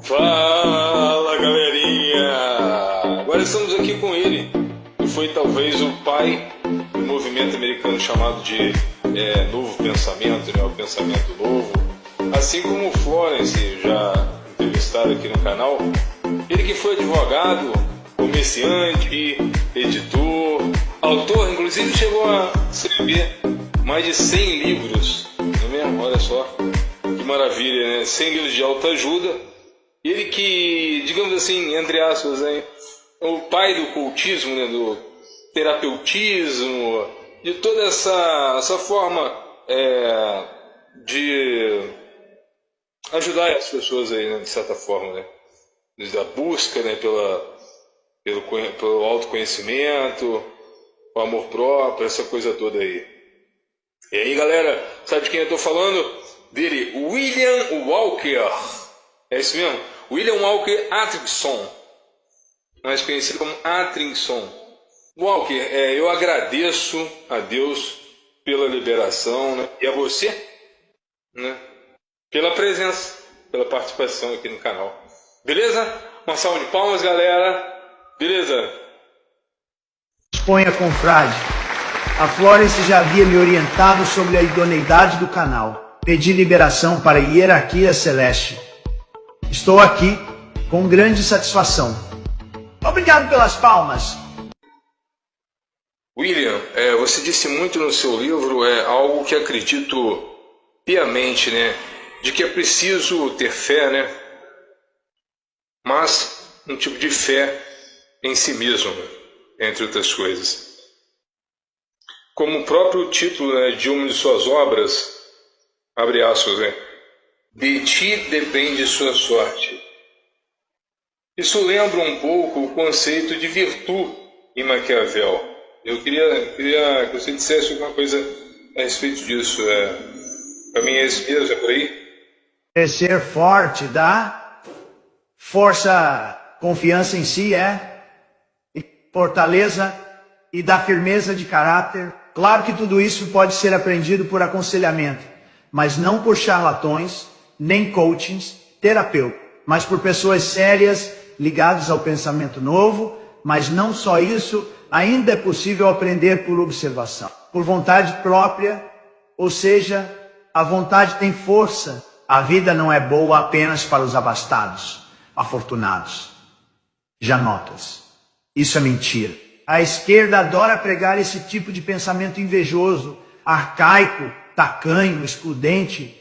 Fala, galerinha! Agora estamos aqui com ele, que foi talvez o pai do movimento americano chamado de Novo Pensamento, né? O Pensamento Novo. Assim como o Florence, já entrevistado aqui no canal. Ele que foi advogado, comerciante, editor, autor, inclusive chegou a escrever mais de 100 livros, não é mesmo? Olha só, que maravilha, né? 100 livros de autoajuda. Ele que, digamos assim, entre aspas, é o pai do cultismo, né? Do terapeutismo, de toda essa forma de ajudar as pessoas aí, né? De certa forma, né? Da busca, né? Pelo autoconhecimento, o amor próprio, essa coisa toda aí. E aí, galera, sabe de quem eu estou falando? Dele, William Walker. É isso mesmo? William Walker Atkinson, mais conhecido como Atkinson. Walker, eu agradeço a Deus pela liberação, né? E a você, né? Pela presença, pela participação aqui no canal. Beleza? Uma salva de palmas, galera. Beleza? Exponha, confrade. A Florence já havia me orientado sobre a idoneidade do canal. Pedi liberação para a hierarquia celeste. Estou aqui com grande satisfação. Obrigado pelas palmas. William, você disse muito no seu livro algo que acredito piamente, né? De que é preciso ter fé, né? Mas um tipo de fé em si mesmo, entre outras coisas. Como o próprio título, né, de uma de suas obras, abre aspas, né? De ti depende sua sorte. Isso lembra um pouco o conceito de virtude em Maquiavel. Eu queria que você dissesse alguma coisa a respeito disso. Para mim é isso mesmo, é por aí? É ser forte, dá força, confiança em si, e fortaleza e dá firmeza de caráter. Claro que tudo isso pode ser aprendido por aconselhamento, mas não por charlatões, nem coachings, terapeuta, mas por pessoas sérias, ligadas ao pensamento novo. Mas não só isso, ainda é possível aprender por observação, por vontade própria, ou seja, a vontade tem força. A vida não é boa apenas para os abastados, afortunados. Já notas, isso é mentira. A esquerda adora pregar esse tipo de pensamento invejoso, arcaico, tacanho, excludente.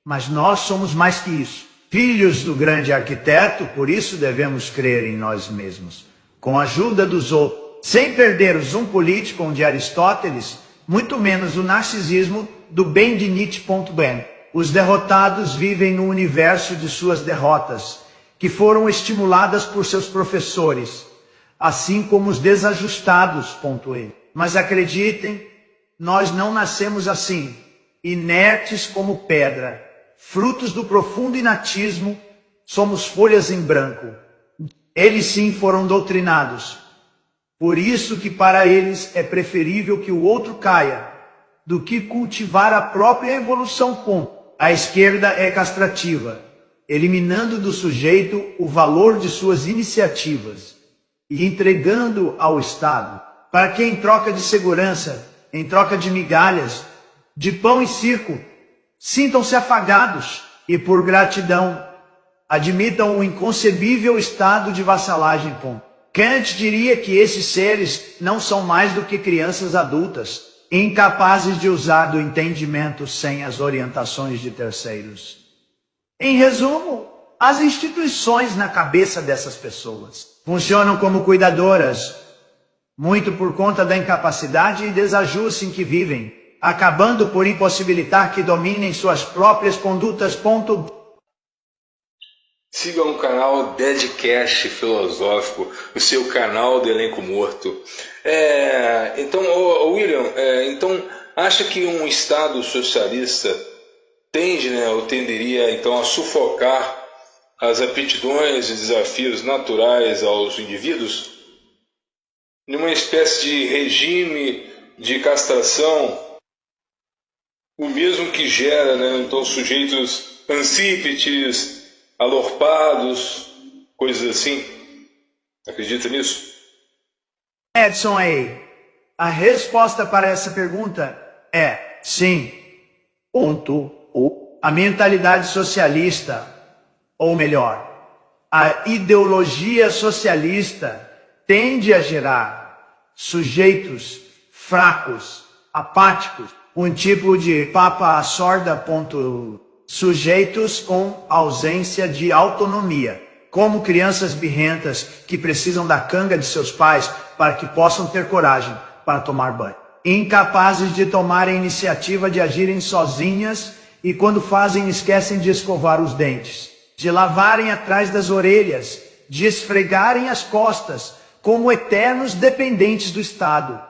Mas nós somos mais que isso. Filhos do grande arquiteto, por isso devemos crer em nós mesmos, com a ajuda dos outros, sem perder o zoom político de Aristóteles, muito menos o narcisismo do bem de Nietzsche. Os derrotados vivem no universo de suas derrotas, que foram estimuladas por seus professores, assim como os desajustados. Mas acreditem, nós não nascemos assim, inertes como pedra, frutos do profundo inatismo, somos folhas em branco. Eles sim foram doutrinados. Por isso que para eles é preferível que o outro caia, do que cultivar a própria evolução. A esquerda é castrativa, eliminando do sujeito o valor de suas iniciativas e entregando ao Estado, para que em troca de segurança, em troca de migalhas, de pão e circo, sintam-se afagados e, por gratidão, admitam o inconcebível estado de vassalagem. Kant diria que esses seres não são mais do que crianças adultas, incapazes de usar do entendimento sem as orientações de terceiros. Em resumo, as instituições na cabeça dessas pessoas funcionam como cuidadoras, muito por conta da incapacidade e desajuste em que vivem, acabando por impossibilitar que dominem suas próprias condutas. Siga o canal Deadcast Filosófico, o seu canal do elenco morto. Então, William, então acha que um Estado socialista tende, né, ou tenderia então a sufocar as aptidões e desafios naturais aos indivíduos? Numa espécie de regime de castração, o mesmo que gera, né, então, sujeitos ansípetes, alorpados, coisas assim. Acredita nisso? Edson aí, a resposta para essa pergunta é sim. Ponto. A mentalidade socialista, ou melhor, a ideologia socialista tende a gerar sujeitos fracos, apáticos, um tipo de papa sorda. Sujeitos com ausência de autonomia, como crianças birrentas que precisam da canga de seus pais para que possam ter coragem para tomar banho. Incapazes de tomar a iniciativa de agirem sozinhas e quando fazem esquecem de escovar os dentes, de lavarem atrás das orelhas, de esfregarem as costas, como eternos dependentes do Estado.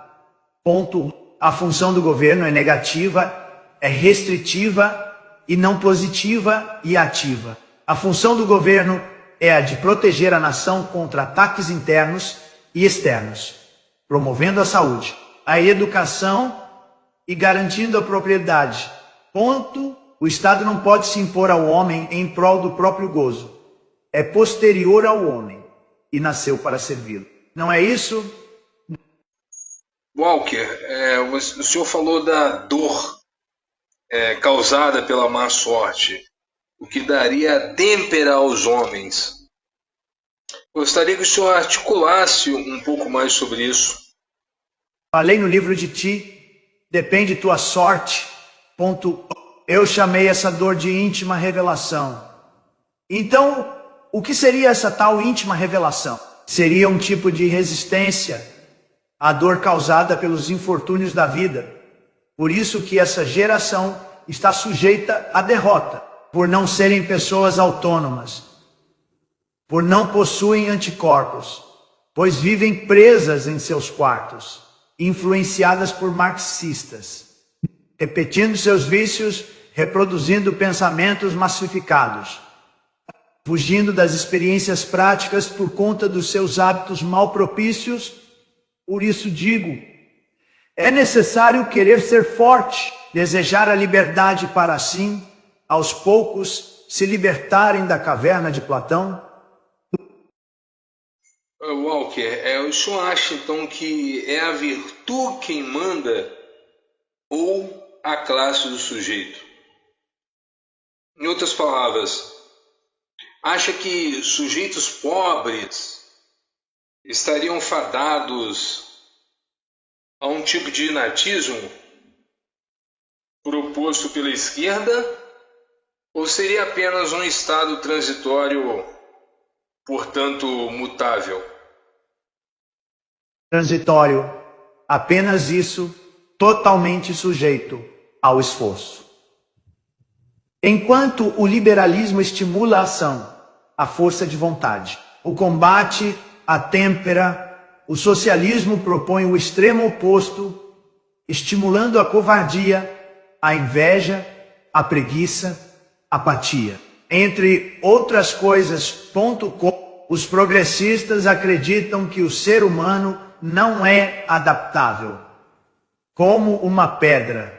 Ponto. A função do governo é negativa, é restritiva e não positiva e ativa. A função do governo é a de proteger a nação contra ataques internos e externos, promovendo a saúde, a educação e garantindo a propriedade. Ponto. O Estado não pode se impor ao homem em prol do próprio gozo. É posterior ao homem e nasceu para servi-lo. Não é isso? Walker, o senhor falou da dor causada pela má sorte, o que daria têmpera aos homens. Gostaria que o senhor articulasse um pouco mais sobre isso. Falei no livro de Ti, depende tua sorte. Ponto. Eu chamei essa dor de íntima revelação. Então, o que seria essa tal íntima revelação? Seria um tipo de resistência à dor causada pelos infortúnios da vida. Por isso que essa geração está sujeita à derrota, por não serem pessoas autônomas, por não possuem anticorpos, pois vivem presas em seus quartos, influenciadas por marxistas, repetindo seus vícios, reproduzindo pensamentos massificados, fugindo das experiências práticas por conta dos seus hábitos mal propícios. Por isso digo, é necessário querer ser forte, desejar a liberdade para assim, aos poucos, se libertarem da caverna de Platão. Walker, o senhor acha então que é a virtude quem manda ou a classe do sujeito? Em outras palavras, acha que sujeitos pobres estariam fadados a um tipo de inatismo proposto pela esquerda, ou seria apenas um estado transitório, portanto mutável? Transitório, apenas isso, totalmente sujeito ao esforço. Enquanto o liberalismo estimula a ação, a força de vontade, o combate, a têmpera, o socialismo propõe o extremo oposto, estimulando a covardia, a inveja, a preguiça, a apatia. Entre outras coisas, os progressistas acreditam que o ser humano não é adaptável, como uma pedra,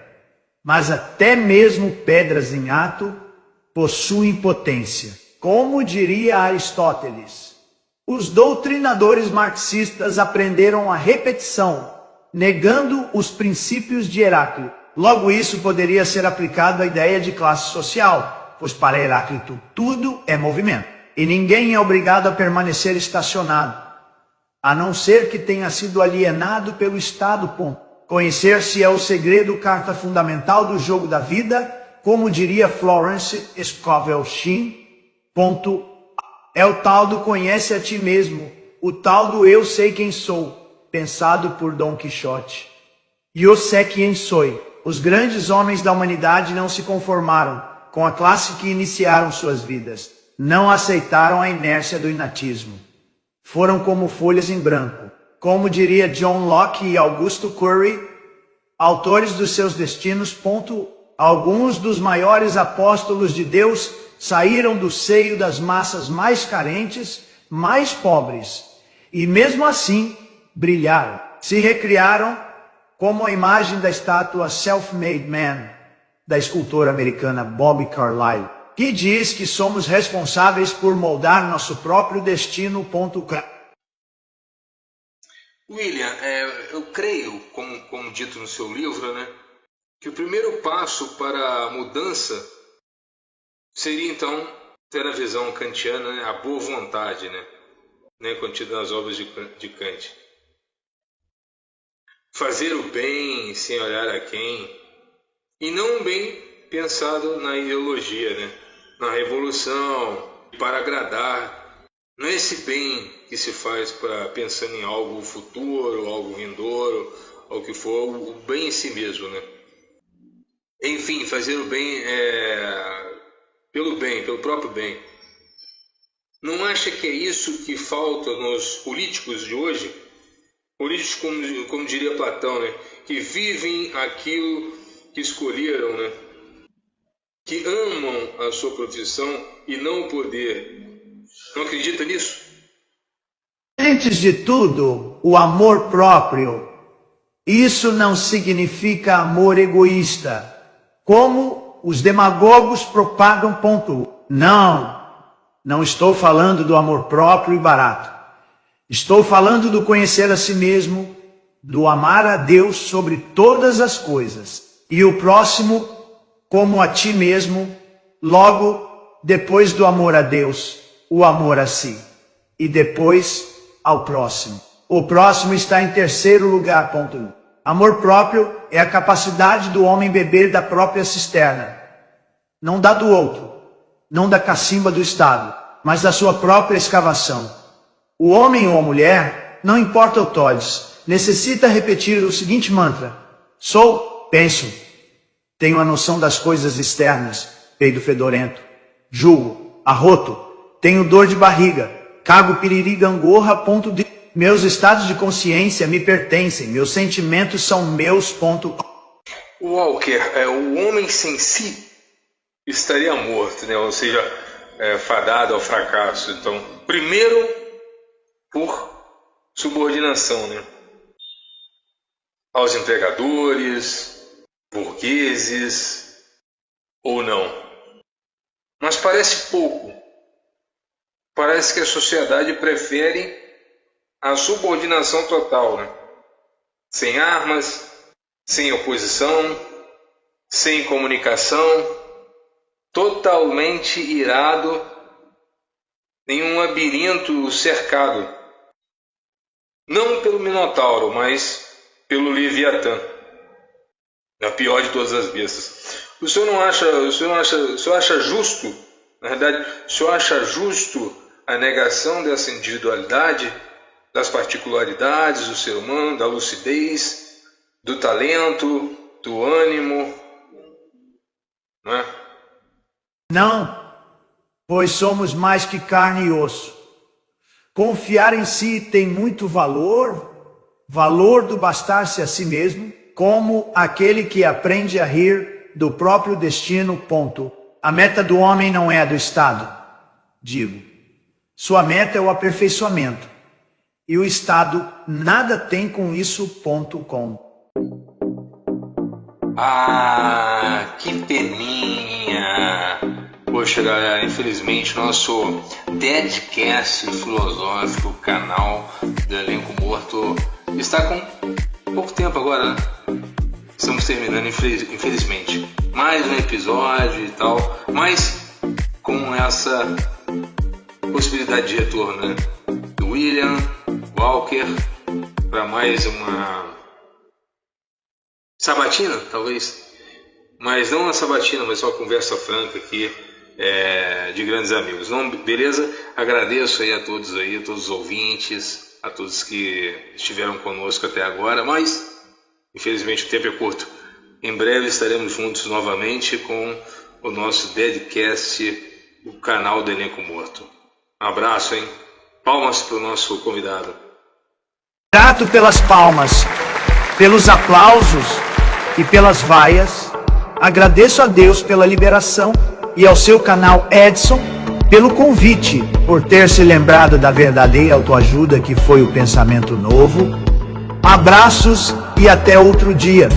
mas até mesmo pedras em ato possuem potência. Como diria Aristóteles, os doutrinadores marxistas aprenderam a repetição, negando os princípios de Heráclito. Logo, isso poderia ser aplicado à ideia de classe social, pois para Heráclito tudo é movimento, e ninguém é obrigado a permanecer estacionado, a não ser que tenha sido alienado pelo Estado. Conhecer-se é o segredo, carta fundamental do jogo da vida, como diria Florence Scovel Shinn. É o tal do conhece a ti mesmo, o tal do eu sei quem sou, pensado por Dom Quixote. Eu sei quem sou. Os grandes homens da humanidade não se conformaram com a classe que iniciaram suas vidas. Não aceitaram a inércia do inatismo. Foram como folhas em branco. Como diria John Locke e Augusto Curry, autores dos seus destinos. Alguns dos maiores apóstolos de Deus saíram do seio das massas mais carentes, mais pobres, e mesmo assim brilharam. Se recriaram como a imagem da estátua Self-Made Man, da escultora americana Bobby Carlyle. que diz que somos responsáveis por moldar nosso próprio destino. William, eu creio, como dito no seu livro, né, que o primeiro passo para a mudança seria, então, ter a visão kantiana, né, a boa vontade, né, contida nas obras de Kant. Fazer o bem sem olhar a quem, e não um bem pensado na ideologia, né, na revolução, para agradar. Não é esse bem que se faz pensando em algo futuro, algo vindouro, ou o que for, o bem em si mesmo, né? Enfim, fazer o bem pelo próprio bem. Não acha que é isso que falta nos políticos de hoje? Políticos, como diria Platão, né? Que vivem aquilo que escolheram, né? Que amam a sua profissão e não o poder. Não acredita nisso? Antes de tudo, o amor próprio. Isso não significa amor egoísta, como os demagogos propagam. Não estou falando do amor próprio e barato. Estou falando do conhecer a si mesmo, do amar a Deus sobre todas as coisas e o próximo como a ti mesmo. Logo, depois do amor a Deus, o amor a si, e depois ao próximo. O próximo está em terceiro lugar. Amor próprio é a capacidade do homem beber da própria cisterna, não da do outro, não da cacimba do Estado, mas da sua própria escavação. O homem ou a mulher, não importa o todes, necessita repetir o seguinte mantra: sou, penso, tenho a noção das coisas externas, peido fedorento, julgo, arroto, tenho dor de barriga, cago, piriri, gangorra. Meus estados de consciência me pertencem, meus sentimentos são meus. Walker, o homem sem si estaria morto, né? Ou seja, fadado ao fracasso. Então, primeiro, por subordinação, né? Aos empregadores, burgueses, ou não. Mas parece pouco. Parece que a sociedade prefere a subordinação total, né? Sem armas, sem oposição, sem comunicação, totalmente irado, em um labirinto cercado. Não pelo Minotauro, mas pelo Leviatã, a pior de todas as bestas. O senhor acha justo, na verdade, o senhor acha justo a negação dessa individualidade, das particularidades do ser humano, da lucidez, do talento, do ânimo, não é? Não, pois somos mais que carne e osso. Confiar em si tem muito valor do bastar-se a si mesmo, como aquele que aprende a rir do próprio destino. A meta do homem não é a do Estado, digo. Sua meta é o aperfeiçoamento. E o Estado nada tem com isso. Ah, que peninha! Poxa, galera, infelizmente nosso Deadcast filosófico, canal do Elenco Morto, está com pouco tempo agora, né? Estamos terminando, infelizmente, mais um episódio e tal, mas com essa possibilidade de retorno, né? Do William Walker para mais uma sabatina, talvez, mas não uma sabatina, mas uma conversa franca aqui, de grandes amigos. Não, beleza? Agradeço aí a todos os ouvintes, a todos que estiveram conosco até agora, mas infelizmente o tempo é curto. Em breve estaremos juntos novamente com o nosso Deadcast, o canal do Elenco Morto. Um abraço, hein? Palmas para o nosso convidado. Grato pelas palmas, pelos aplausos e pelas vaias. Agradeço a Deus pela liberação e ao seu canal Edson pelo convite, por ter se lembrado da verdadeira autoajuda que foi o pensamento novo. Abraços e até outro dia.